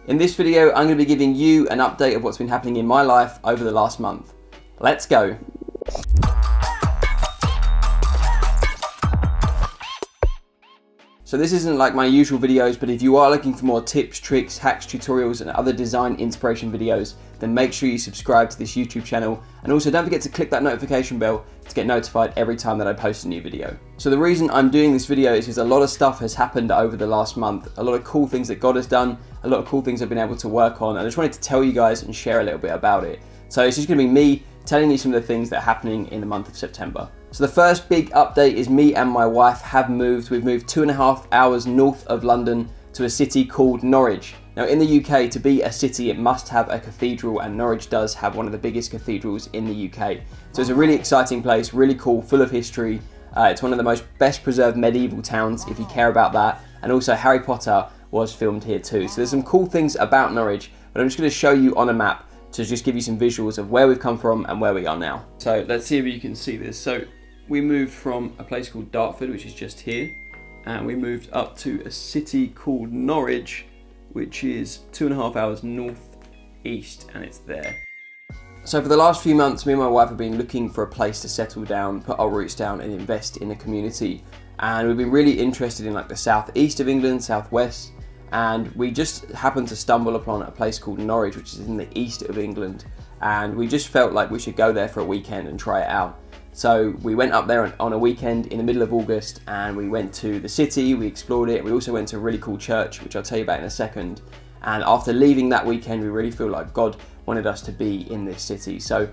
In this video, I'm going to be giving you an update of what's been happening in my life over the last month. Let's go. So this isn't like my usual videos, but if you are looking for more tips, tricks, hacks, tutorials, and other design inspiration videos, then make sure you subscribe to this YouTube channel. And also don't forget to click that notification bell to get notified every time that I post a new video. So the reason I'm doing this video is because a lot of stuff has happened over the last month. A lot of cool things that God has done, a lot of cool things I've been able to work on. I just wanted to tell you guys and share a little bit about it. So it's just gonna be me telling you some of the things that are happening in the month of September. So the first big update is me and my wife have moved. We've moved 2.5 hours north of London to a city called Norwich. Now in the UK, to be a city, it must have a cathedral, and Norwich does have one of the biggest cathedrals in the UK. So it's a really exciting place, really cool, full of history. It's one of the most best preserved medieval towns, if you care about that. And also Harry Potter was filmed here too. So there's some cool things about Norwich, but I'm just gonna show you on a map to just give you some visuals of where we've come from and where we are now. So let's see if you can see this. So we moved from a place called Dartford, which is just here, and we moved up to a city called Norwich, which is 2.5 hours northeast, and it's there. So for the last few months, me and my wife have been looking for a place to settle down, put our roots down, and invest in a community. And we've been really interested in like the southeast of England, southwest, and we just happened to stumble upon a place called Norwich, which is in the east of England, and we just felt like we should go there for a weekend and try it out. So we went up there on a weekend in the middle of August, and we went to the city, we explored it. We also went to a really cool church, which I'll tell you about in a second. And after leaving that weekend, we really feel like God wanted us to be in this city. So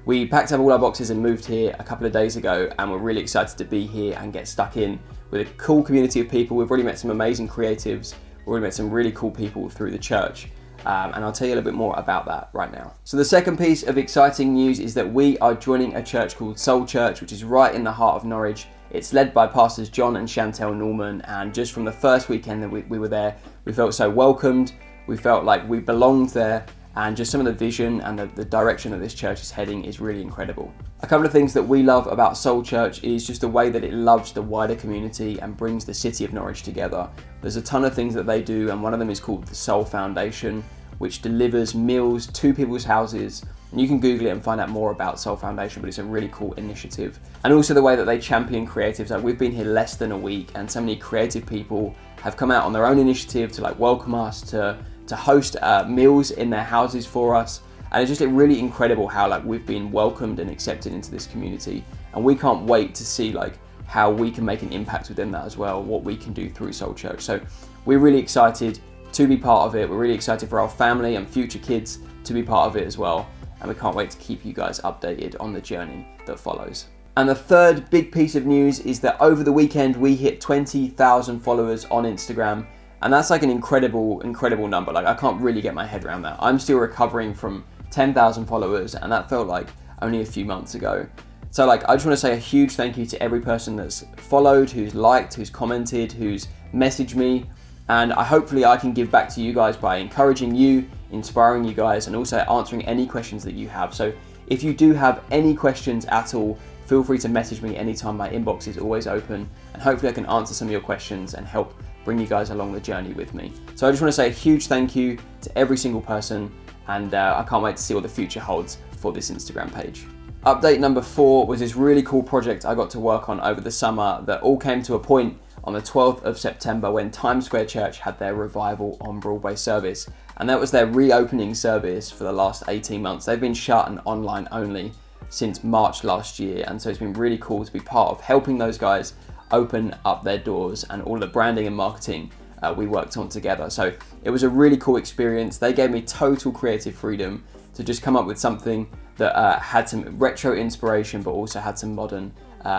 we packed up all our boxes and moved here a couple of days ago, and we're really excited to be here and get stuck in with a cool community of people. We've already met some amazing creatives. We've already met some really cool people through the church. And I'll tell you a little bit more about that right now. So the second piece of exciting news is that we are joining a church called Soul Church, which is right in the heart of Norwich. It's led by pastors John and Chantel Norman, and just from the first weekend that we were there, we felt so welcomed, we felt like we belonged there, and just some of the vision and the direction that this church is heading is really incredible. A couple of things that we love about Soul Church is just the way that it loves the wider community and brings the city of Norwich together. There's a ton of things that they do, and one of them is called the Soul Foundation, which delivers meals to people's houses. And you can Google it and find out more about Soul Foundation, but it's a really cool initiative. And also the way that they champion creatives. Like, we've been here less than a week, and so many creative people have come out on their own initiative to like welcome us, to host meals in their houses for us. And it's just really incredible how like we've been welcomed and accepted into this community. And we can't wait to see like how we can make an impact within that as well, what we can do through Soul Church. So we're really excited to be part of it. We're really excited for our family and future kids to be part of it as well. And we can't wait to keep you guys updated on the journey that follows. And the third big piece of news is that over the weekend, we hit 20,000 followers on Instagram. And that's like an incredible number. Like, I can't really get my head around that. I'm still recovering from 10,000 followers, and that felt like only a few months ago. So like, I just want to say a huge thank you to every person that's followed, who's liked, who's commented, who's messaged me. And hopefully I can give back to you guys by encouraging you, inspiring you guys, and also answering any questions that you have. So if you do have any questions at all, feel free to message me anytime. My inbox is always open, and hopefully I can answer some of your questions and help bring you guys along the journey with me. So I just want to say a huge thank you to every single person, and I can't wait to see what the future holds for this Instagram page. Update number 4 was this really cool project I got to work on over the summer that all came to a point on the 12th of September when Times Square Church had their revival on Broadway service. And that was their reopening service for the last 18 months. They've been shut and online only since March last year. And so it's been really cool to be part of helping those guys open up their doors, and all the branding and marketing we worked on together. So it was a really cool experience. They gave me total creative freedom to just come up with something that had some retro inspiration, but also had some modern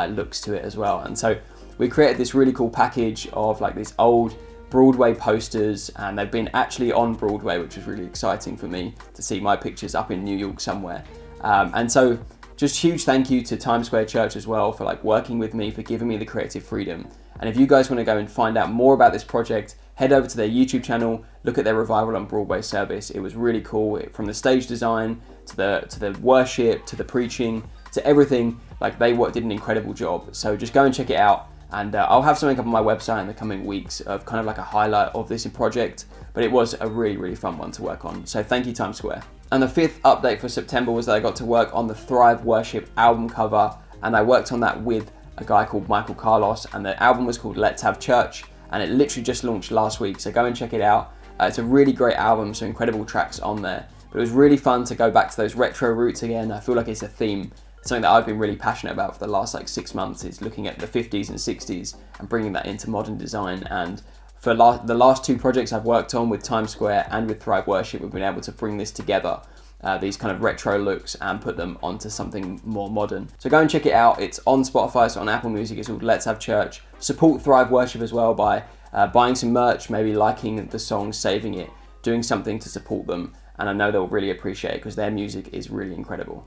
looks to it as well. And so we created this really cool package of like these old Broadway posters, and they've been actually on Broadway, which was really exciting for me to see my pictures up in New York somewhere. And so just huge thank you to Times Square Church as well for like working with me, for giving me the creative freedom. And if you guys want to go and find out more about this project, head over to their YouTube channel, look at their revival on Broadway service. It was really cool, from the stage design to the worship to the preaching to everything. Like, they did an incredible job. So just go and check it out. And I'll have something up on my website in the coming weeks of kind of like a highlight of this project, but it was a really, really fun one to work on. So thank you, Times Square. And the fifth update for September was that I got to work on the Thrive Worship album cover, and I worked on that with a guy called Michael Carlos, and the album was called Let's Have Church, and it literally just launched last week, so go and check it out. It's a really great album, some incredible tracks on there. But it was really fun to go back to those retro roots again. I feel like it's a theme, something that I've been really passionate about for the last like 6 months, is looking at the 50s and 60s and bringing that into modern design. And for the last 2 projects I've worked on with Times Square and with Thrive Worship, we've been able to bring this together, these kind of retro looks, and put them onto something more modern. So go and check it out. It's on Spotify, so on Apple Music, it's called Let's Have Church. Support Thrive Worship as well by buying some merch, maybe liking the song, saving it, doing something to support them. And I know they'll really appreciate it because their music is really incredible.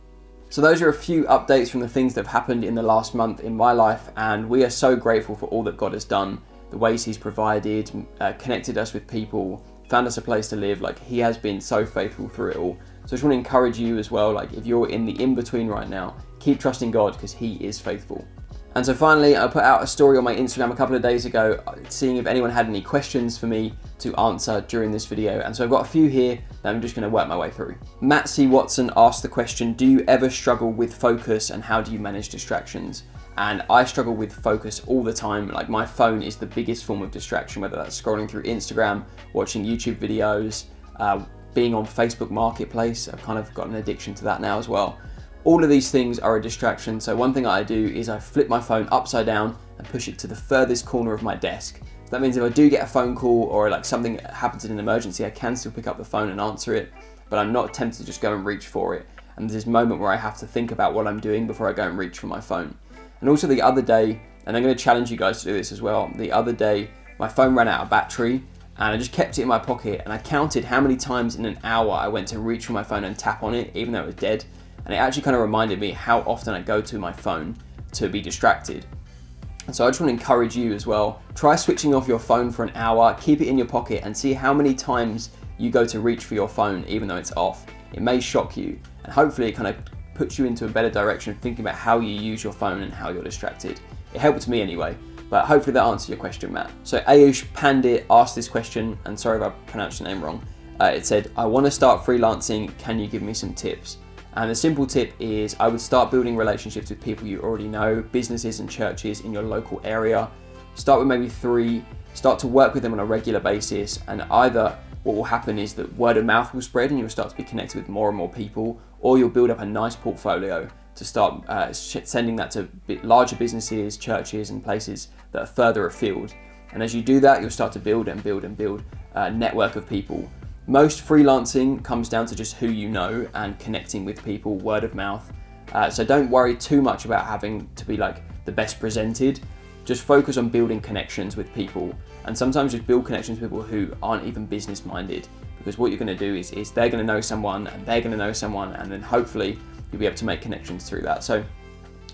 So those are a few updates from the things that have happened in the last month in my life, and we are so grateful for all that God has done, the ways He's provided, connected us with people, found us a place to live. Like, He has been so faithful through it all. So I just want to encourage you as well, like if you're in the in-between right now, keep trusting God because He is faithful. And so finally, I put out a story on my Instagram a couple of days ago, seeing if anyone had any questions for me to answer during this video. And so I've got a few here that I'm just going to work my way through. Matt C. Watson asked the question, do you ever struggle with focus and how do you manage distractions? And I struggle with focus all the time. Like, my phone is the biggest form of distraction, whether that's scrolling through Instagram, watching YouTube videos, being on Facebook Marketplace. I've kind of got an addiction to that now as well. All of these things are a distraction. So one thing I do is I flip my phone upside down and push it to the furthest corner of my desk. So that means if I do get a phone call or like something happens in an emergency, I can still pick up the phone and answer it, but I'm not tempted to just go and reach for it. And there's this moment where I have to think about what I'm doing before I go and reach for my phone. And also the other day, and I'm going to challenge you guys to do this as well, the other day my phone ran out of battery and I just kept it in my pocket, and I counted how many times in an hour I went to reach for my phone and tap on it even though it was dead. And it actually kind of reminded me how often I go to my phone to be distracted. And so I just want to encourage you as well, try switching off your phone for an hour, keep it in your pocket and see how many times you go to reach for your phone even though it's off. It may shock you, and hopefully it kind of puts you into a better direction of thinking about how you use your phone and how you're distracted. It helped me anyway, but hopefully that answers your question, Matt. So Ayush Pandit asked this question, and sorry if I pronounced your name wrong. It said, I want to start freelancing, can you give me some tips? And the simple tip is I would start building relationships with people you already know, businesses and churches in your local area. Start with maybe 3, start to work with them on a regular basis, and either what will happen is that word of mouth will spread and you'll start to be connected with more and more people, or you'll build up a nice portfolio to start sending that to larger businesses, churches and places that are further afield. And as you do that, you'll start to build and build and build a network of people. Most freelancing comes down to just who you know and connecting with people, word of mouth. So don't worry too much about having to be like the best presented. Just focus on building connections with people, and sometimes just build connections with people who aren't even business minded, because what you're going to do is they're going to know someone and they're going to know someone, and then hopefully you'll be able to make connections through that. So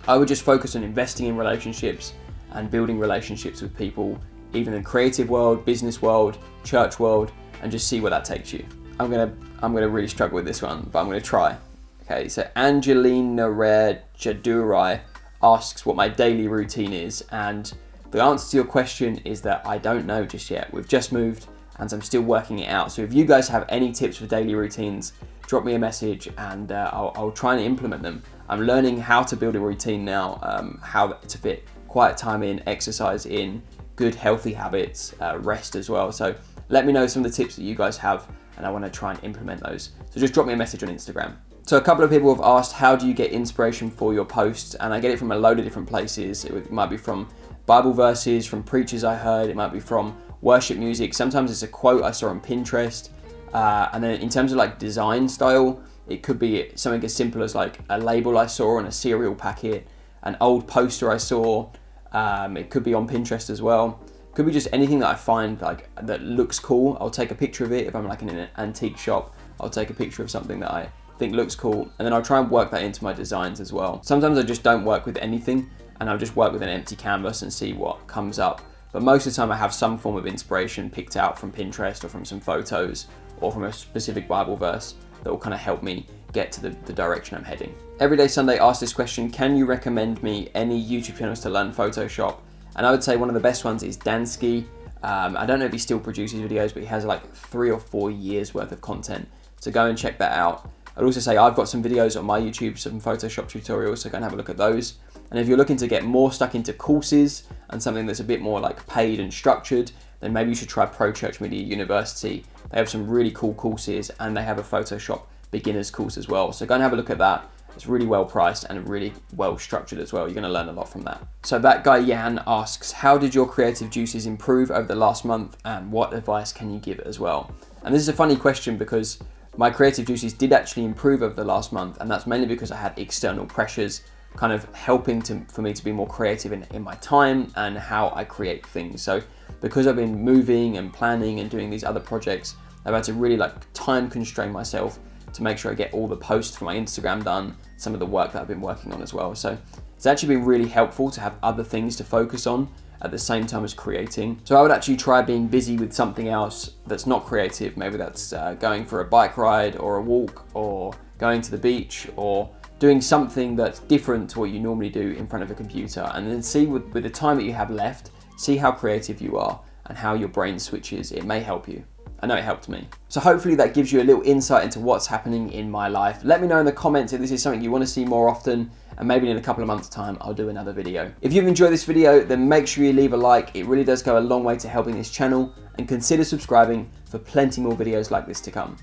I would just focus on investing in relationships and building relationships with people, even in the creative world, business world, church world, and just see where that takes you. I'm gonna really struggle with this one, but I'm gonna try. Okay, so Angelina Red Jadurai asks what my daily routine is, and the answer to your question is that I don't know just yet. We've just moved and I'm still working it out. So if you guys have any tips for daily routines, drop me a message and I'll try and implement them. I'm learning how to build a routine now, how to fit quiet time in, exercise in, good healthy habits, rest as well. So let me know some of the tips that you guys have, and I want to try and implement those. So just drop me a message on Instagram. So a couple of people have asked, how do you get inspiration for your posts? And I get it from a load of different places. It might be from Bible verses, from preachers I heard. It might be from worship music. Sometimes it's a quote I saw on Pinterest. And then in terms of like design style, it could be something as simple as like a label I saw on a cereal packet, an old poster I saw. It could be on Pinterest as well. Could be just anything that I find like that looks cool. I'll take a picture of it. If I'm like in an antique shop, I'll take a picture of something that I think looks cool, and then I'll try and work that into my designs as well. Sometimes I just don't work with anything and I'll just work with an empty canvas and see what comes up. But most of the time I have some form of inspiration picked out from Pinterest or from some photos or from a specific Bible verse that will kind of help me get to the direction I'm heading. Everyday Sunday asked this question, can you recommend me any YouTube channels to learn Photoshop? And I would say one of the best ones is Dansky. I don't know if he still produces videos, but he has like 3 or 4 years worth of content. So go and check that out. I'd also say I've got some videos on my YouTube, some Photoshop tutorials, so go and have a look at those. And if you're looking to get more stuck into courses and something that's a bit more like paid and structured, then maybe you should try Pro Church Media University. They have some really cool courses, and they have a Photoshop beginners course as well. So go and have a look at that. It's really well priced and really well structured as well. You're going to learn a lot from that. So that guy Jan asks, how did your creative juices improve over the last month, and what advice can you give as well? And this is a funny question because my creative juices did actually improve over the last month, and that's mainly because I had external pressures kind of helping for me to be more creative in my time and how I create things. So because I've been moving and planning and doing these other projects, I've had to really like time constrain myself to make sure I get all the posts for my Instagram done, some of the work that I've been working on as well. So it's actually been really helpful to have other things to focus on at the same time as creating. So I would actually try being busy with something else that's not creative. Maybe that's going for a bike ride or a walk, or going to the beach, or doing something that's different to what you normally do in front of a computer, and then see with the time that you have left, see how creative you are and how your brain switches. It may help you. I know it helped me. So hopefully that gives you a little insight into what's happening in my life. Let me know in the comments if this is something you want to see more often, and maybe in a couple of months' time I'll do another video. If you've enjoyed this video, then make sure you leave a like. It really does go a long way to helping this channel, and consider subscribing for plenty more videos like this to come.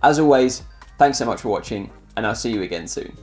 As always, thanks so much for watching, and I'll see you again soon.